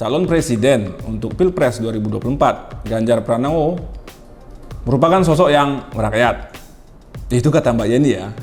calon presiden untuk Pilpres 2024, Ganjar Pranowo, merupakan sosok yang merakyat. Itu kata Mbak Yeni ya.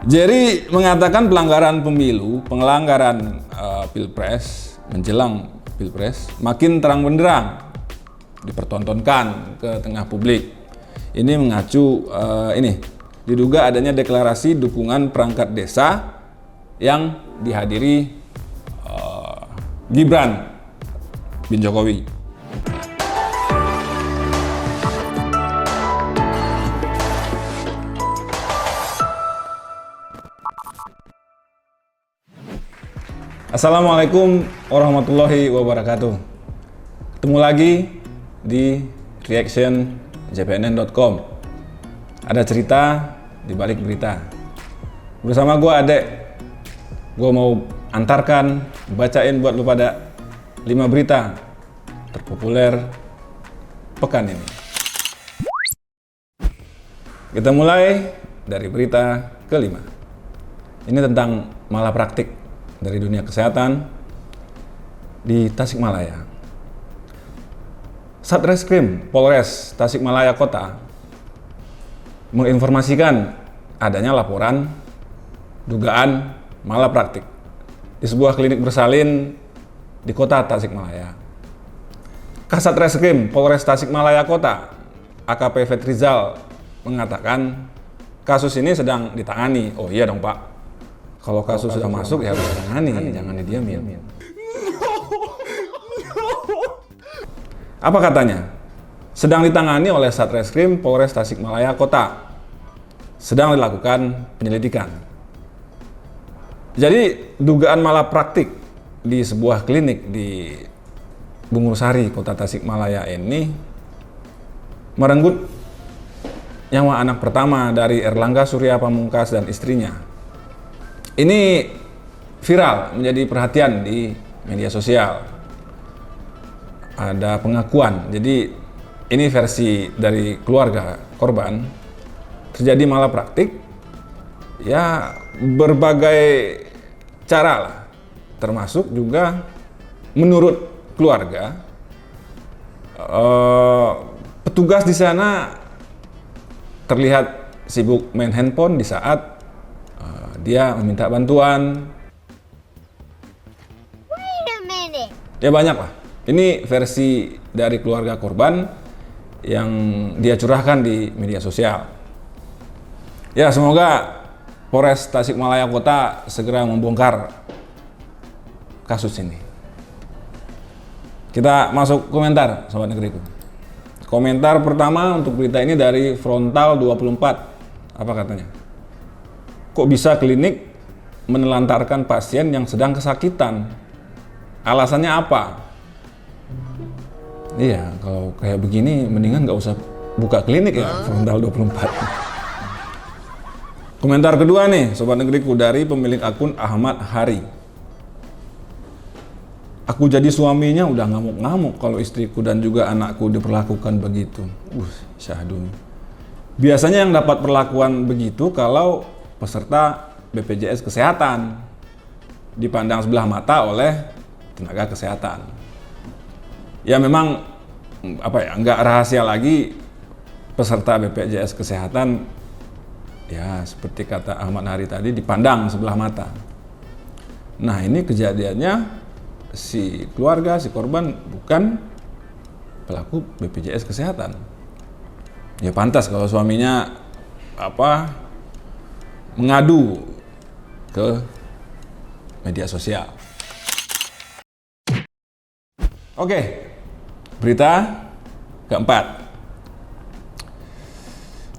Jerry mengatakan pelanggaran pemilu, pelanggaran Pilpres, menjelang Pilpres, makin terang benderang dipertontonkan ke tengah publik. Ini mengacu, diduga adanya deklarasi dukungan perangkat desa yang dihadiri Gibran bin Jokowi. Assalamualaikum warahmatullahi wabarakatuh. Ketemu lagi di reaction.jpnn.com. Ada cerita di balik berita. Bersama gue Adek. Gue mau antarkan, bacain buat lu pada 5 berita terpopuler pekan ini. Kita mulai dari berita kelima. Ini tentang malapraktik dari dunia kesehatan di Tasikmalaya. Satreskrim Polres Tasikmalaya Kota menginformasikan adanya laporan dugaan malapraktik di sebuah klinik bersalin di kota Tasikmalaya. Kasat Reskrim Polres Tasikmalaya Kota, AKP Fetrizal, mengatakan kasus ini sedang ditangani. Oh iya dong Pak, kalau kasus sudah masuk ya harus ditangani, jangan didiamin. Apa katanya? Sedang ditangani oleh Satreskrim Polres Tasikmalaya Kota. Sedang dilakukan penyelidikan. Jadi dugaan malapraktik di sebuah klinik di Bungursari, Kota Tasikmalaya ini merenggut nyawa anak pertama dari Erlangga Surya Pamungkas dan istrinya. Ini viral menjadi perhatian di media sosial. Ada pengakuan. Jadi ini versi dari keluarga korban. Terjadi malapraktik. Ya berbagai cara lah, termasuk juga menurut keluarga petugas di sana terlihat sibuk main handphone di saat dia meminta bantuan. Ya banyak lah. Ini versi dari keluarga korban yang dia curahkan di media sosial. Ya semoga Polres Tasikmalaya Kota segera membongkar kasus ini. Kita masuk komentar, Sobat Negeriku. Komentar pertama untuk berita ini dari Frontal 24. Apa katanya? Kok bisa klinik menelantarkan pasien yang sedang kesakitan? Alasannya apa? Iya, kalau kayak begini mendingan nggak usah buka klinik ya, Frontal 24. Komentar kedua nih, Sobat Negeriku, dari pemilik akun Ahmad Hari. Aku jadi suaminya udah ngamuk-ngamuk kalau istriku dan juga anakku diperlakukan begitu. Syahdu. Biasanya yang dapat perlakuan begitu kalau peserta BPJS Kesehatan dipandang sebelah mata oleh tenaga kesehatan. Ya memang nggak rahasia lagi peserta BPJS Kesehatan, ya seperti kata Ahmad Hari tadi, dipandang sebelah mata. Nah ini kejadiannya si keluarga, si korban bukan pelaku BPJS Kesehatan. Ya pantas kalau suaminya mengadu ke media sosial. Oke, berita keempat.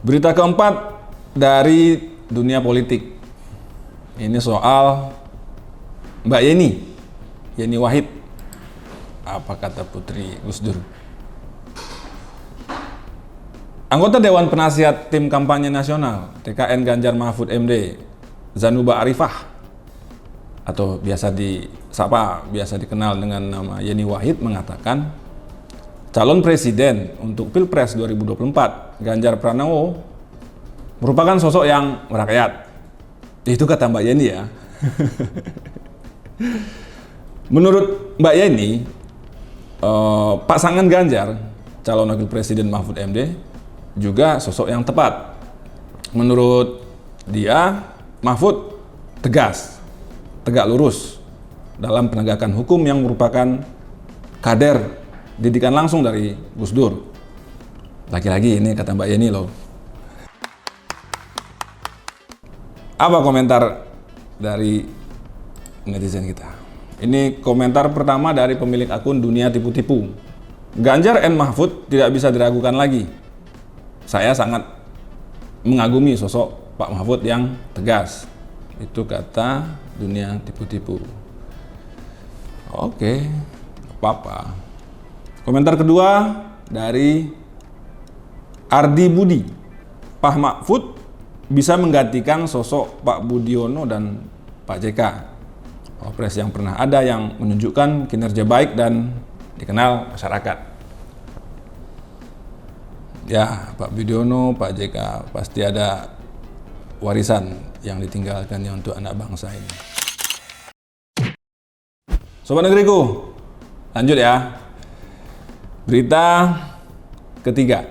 Berita keempat dari dunia politik. Ini soal Mbak Yeni Wahid. Apa kata Putri Gus Dur? Anggota Dewan Penasihat Tim Kampanye Nasional TKN Ganjar Mahfud MD, Zanuba Arifah, atau biasa dikenal dengan nama Yeni Wahid, mengatakan calon presiden untuk Pilpres 2024, Ganjar Pranowo, merupakan sosok yang merakyat. Itu kata Mbak Yeni ya. Menurut Mbak Yeni, pasangan Ganjar, calon wakil presiden Mahfud MD, juga sosok yang tepat. Menurut dia, Mahfud tegas, tegak lurus dalam penegakan hukum yang merupakan kader didikan langsung dari Gus Dur. Lagi-lagi ini kata Mbak Yeni loh. Apa komentar dari netizen kita? Ini komentar pertama dari pemilik akun Dunia Tipu-Tipu. Ganjar and Mahfud tidak bisa diragukan lagi. Saya sangat mengagumi sosok Pak Mahfud yang tegas. Itu kata Dunia Tipu-Tipu. Oke, apa-apa. Komentar kedua dari Ardi Budi. Pak Mahfud bisa menggantikan sosok Pak Budiono dan Pak JK. Wapres yang pernah ada yang menunjukkan kinerja baik dan dikenal masyarakat. Ya, Pak Budiono, Pak JK pasti ada warisan yang ditinggalkannya untuk anak bangsa ini. Sobat Negeriku, lanjut ya. Berita ketiga.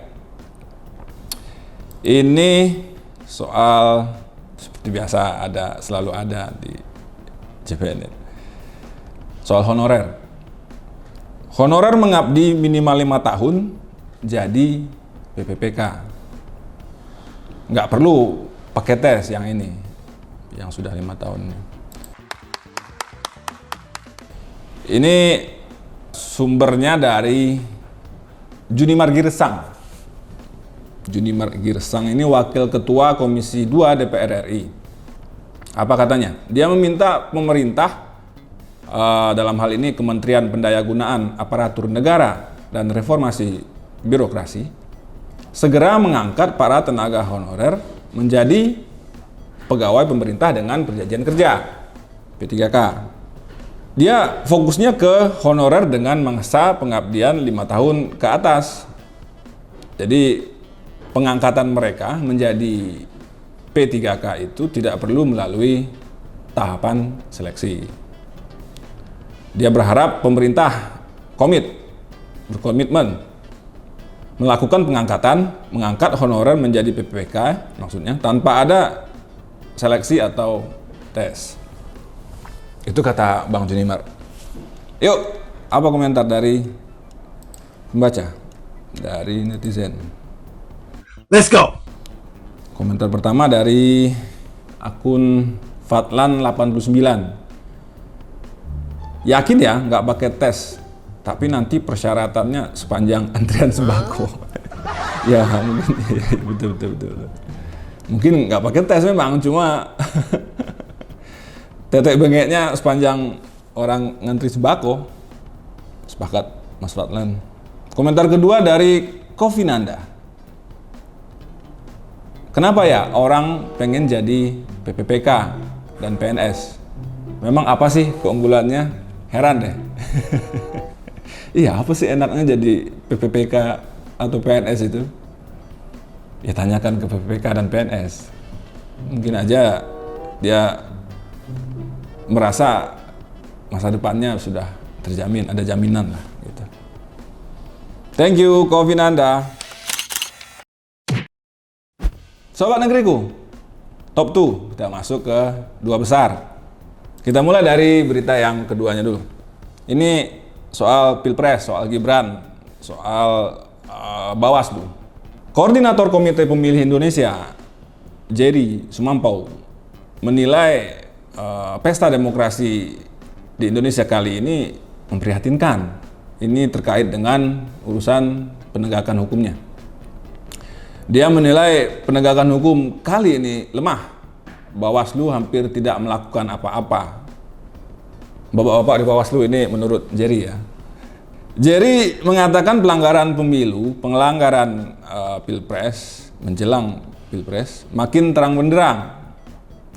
Ini soal seperti biasa selalu ada di JPN. Soal honorer. Honorer mengabdi minimal 5 tahun jadi PPPK. Nggak perlu pakai tes yang ini, yang sudah 5 tahun. Ini sumbernya dari Junimar Girsang. Junimar Girsang ini wakil ketua Komisi 2 DPR RI. Apa katanya? Dia meminta pemerintah, dalam hal ini Kementerian Pendayagunaan Aparatur Negara dan Reformasi Birokrasi, segera mengangkat para tenaga honorer menjadi pegawai pemerintah dengan perjanjian kerja P3K. Dia fokusnya ke honorer dengan masa pengabdian 5 tahun ke atas. Jadi pengangkatan mereka menjadi P3K itu tidak perlu melalui tahapan seleksi. Dia berharap pemerintah berkomitmen melakukan mengangkat honorer menjadi PPK, maksudnya tanpa ada seleksi atau tes. Itu kata Bang Junimar. Yuk, apa komentar dari pembaca, dari netizen? Let's go! Komentar pertama dari akun Fatlan89. Yakin ya nggak pakai tes, tapi nanti persyaratannya sepanjang antrian sembako. Ya mungkin ya, betul. Mungkin nggak pakai tes memang, cuma tetek bengeknya sepanjang orang ngantri sembako. Sepakat Mas Fatlan. Komentar kedua dari Kofinanda. Kenapa ya orang pengen jadi PPPK dan PNS? Memang apa sih keunggulannya? Heran deh. Iya, apa sih enaknya jadi PPPK atau PNS itu? Ya tanyakan ke PPPK dan PNS. Mungkin aja dia merasa masa depannya sudah terjamin, ada jaminan lah gitu. Thank you, Kofinanda. Sobat Negeriku, top 2, kita masuk ke 2 besar. Kita mulai dari berita yang keduanya dulu. Ini soal Pilpres, soal Gibran, soal Bawaslu. Koordinator Komite Pemilih Indonesia, Jerry Sumampau, menilai pesta demokrasi di Indonesia kali ini memprihatinkan. Ini terkait dengan urusan penegakan hukumnya. Dia menilai penegakan hukum kali ini lemah. Bawaslu hampir tidak melakukan apa-apa. Bapak-bapak di Bawaslu ini menurut Jerry ya. Jerry mengatakan pelanggaran pemilu, pelanggaran Pilpres, menjelang Pilpres, makin terang benderang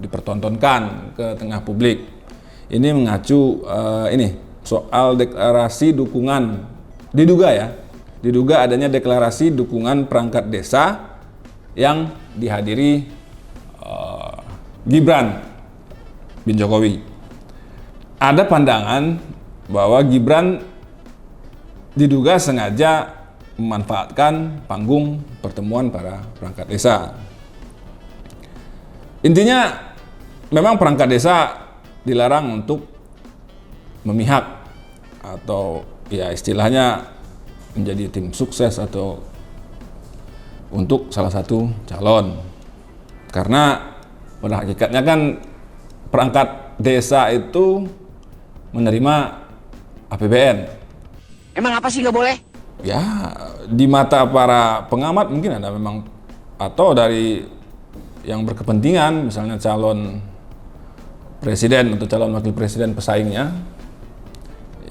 dipertontonkan ke tengah publik. Ini mengacu ini soal deklarasi dukungan, diduga adanya deklarasi dukungan perangkat desa yang dihadiri Gibran bin Jokowi. Ada pandangan bahwa Gibran diduga sengaja memanfaatkan panggung pertemuan para perangkat desa. Intinya memang perangkat desa dilarang untuk memihak atau ya istilahnya menjadi tim sukses atau untuk salah satu calon. Karena pada hakikatnya kan perangkat desa itu menerima APBN. Emang apa sih nggak boleh? Ya, di mata para pengamat mungkin ada memang, atau dari yang berkepentingan, misalnya calon presiden atau calon wakil presiden pesaingnya,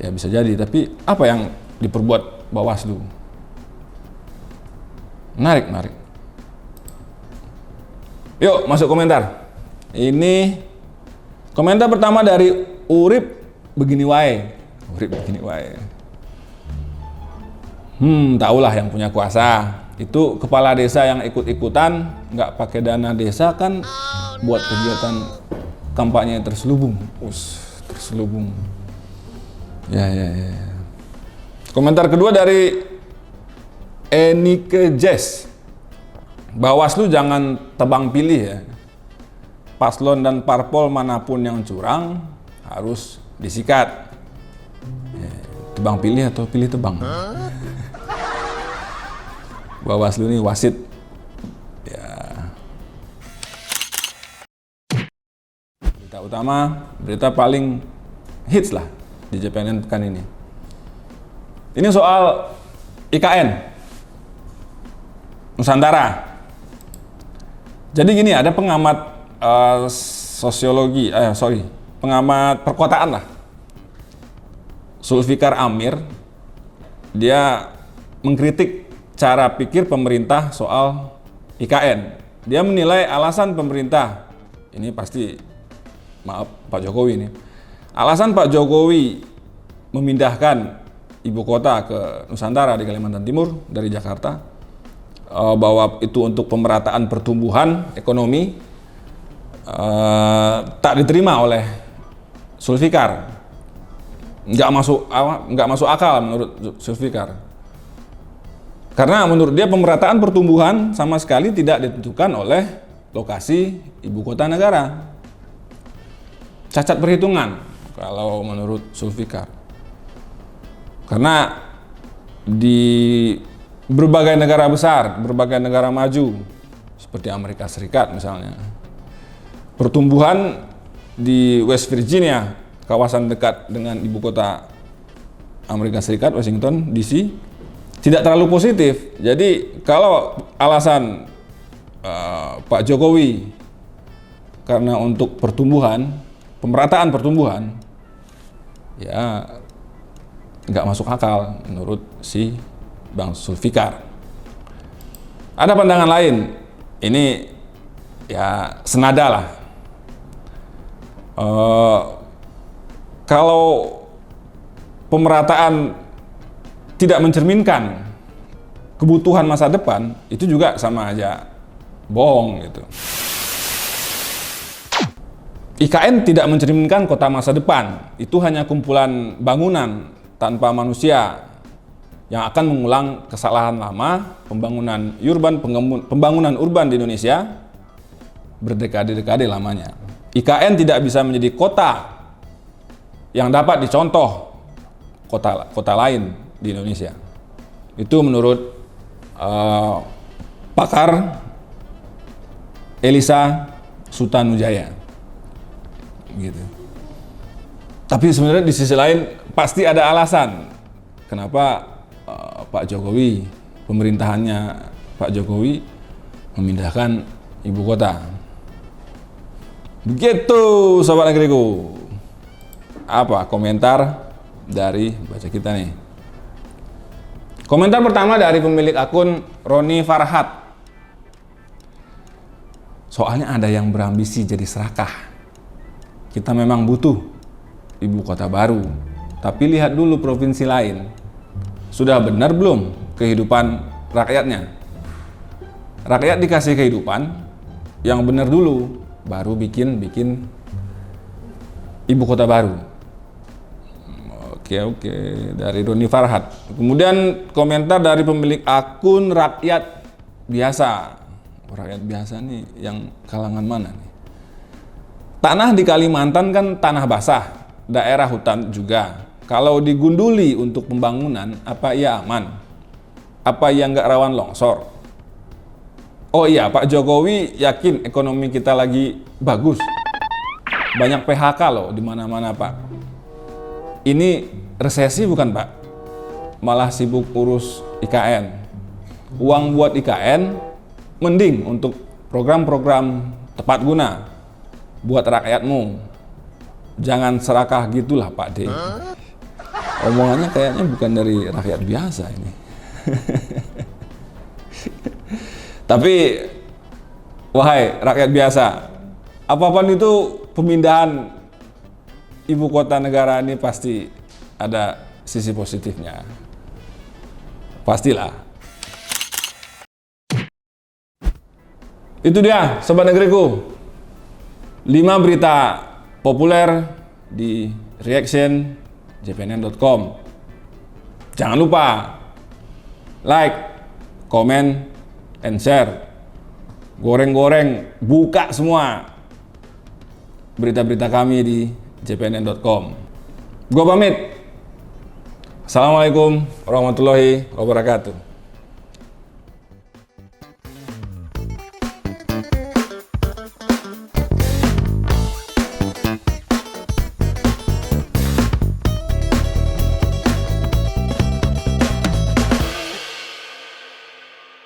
ya bisa jadi. Tapi apa yang diperbuat Bawaslu? Menarik. Yuk masuk komentar. Ini komentar pertama dari Urip begini wae. Tahulah yang punya kuasa. Itu kepala desa yang ikut-ikutan nggak pakai dana desa kan buat kegiatan kampanye terselubung. Terselubung. Ya. Komentar kedua dari Enike Jess. Bawaslu jangan tebang pilih ya. Paslon dan parpol manapun yang curang harus disikat. Ya, tebang pilih atau pilih tebang? Bawaslu ini wasit. Ya. Berita utama, berita paling hits lah di JPNN pekan ini. Ini soal IKN Nusantara. Jadi gini, ada pengamat pengamat perkotaan lah, Zulfikar Amir. Dia mengkritik cara pikir pemerintah soal IKN. Dia menilai alasan pemerintah, ini pasti, maaf Pak Jokowi ini, alasan Pak Jokowi memindahkan ibu kota ke Nusantara di Kalimantan Timur dari Jakarta, bahwa itu untuk pemerataan pertumbuhan ekonomi, tak diterima oleh Zulfikar. Nggak masuk akal menurut Zulfikar. Karena menurut dia pemerataan pertumbuhan sama sekali tidak ditentukan oleh lokasi ibu kota negara. Cacat perhitungan kalau menurut Zulfikar. Karena di berbagai negara besar, berbagai negara maju seperti Amerika Serikat misalnya, pertumbuhan di West Virginia, kawasan dekat dengan ibu kota Amerika Serikat, Washington DC, tidak terlalu positif. Jadi kalau alasan Pak Jokowi karena untuk pertumbuhan, pemerataan pertumbuhan, ya nggak masuk akal menurut si Bang Zulfikar. Ada pandangan lain, ini ya senada lah. Kalau pemerataan tidak mencerminkan kebutuhan masa depan, itu juga sama aja bohong gitu. IKN tidak mencerminkan kota masa depan, itu hanya kumpulan bangunan tanpa manusia yang akan mengulang kesalahan lama pembangunan urban di Indonesia berdekade-dekade lamanya. IKN tidak bisa menjadi kota yang dapat dicontoh kota lain di Indonesia. Itu menurut pakar Elisa Sutanujaya. Gitu. Tapi sebenarnya di sisi lain pasti ada alasan kenapa Pak Jokowi, pemerintahannya Pak Jokowi memindahkan ibu kota. Begitu sobat negeriku. Apa komentar dari baca kita nih? Komentar pertama dari pemilik akun Roni Farhat. Soalnya ada yang berambisi jadi serakah. Kita memang butuh ibu kota baru, tapi lihat dulu provinsi lain. Sudah benar belum kehidupan rakyatnya? Rakyat dikasih kehidupan yang benar dulu, baru bikin ibu kota baru. Oke, dari Doni Farhat. Kemudian komentar dari pemilik akun rakyat biasa. Rakyat biasa nih yang kalangan mana nih? Tanah di Kalimantan kan tanah basah, daerah hutan juga. Kalau digunduli untuk pembangunan, apa ia aman? Apa ia nggak rawan longsor? Oh iya, Pak Jokowi yakin ekonomi kita lagi bagus. Banyak PHK loh di mana-mana, Pak. Ini resesi bukan, Pak? Malah sibuk urus IKN. Uang buat IKN mending untuk program-program tepat guna buat rakyatmu. Jangan serakah gitulah, Pak D. Omongannya kayaknya bukan dari rakyat biasa ini. Tapi wahai rakyat biasa, apapun itu pemindahan ibu kota negara ini pasti ada sisi positifnya. Pastilah. Itu dia, sobat negeriku. 5 berita populer di reaction jpnn.com. Jangan lupa like, comment, and share. Goreng-goreng, buka semua berita-berita kami di jpnn.com. Gua pamit. Assalamualaikum warahmatullahi wabarakatuh.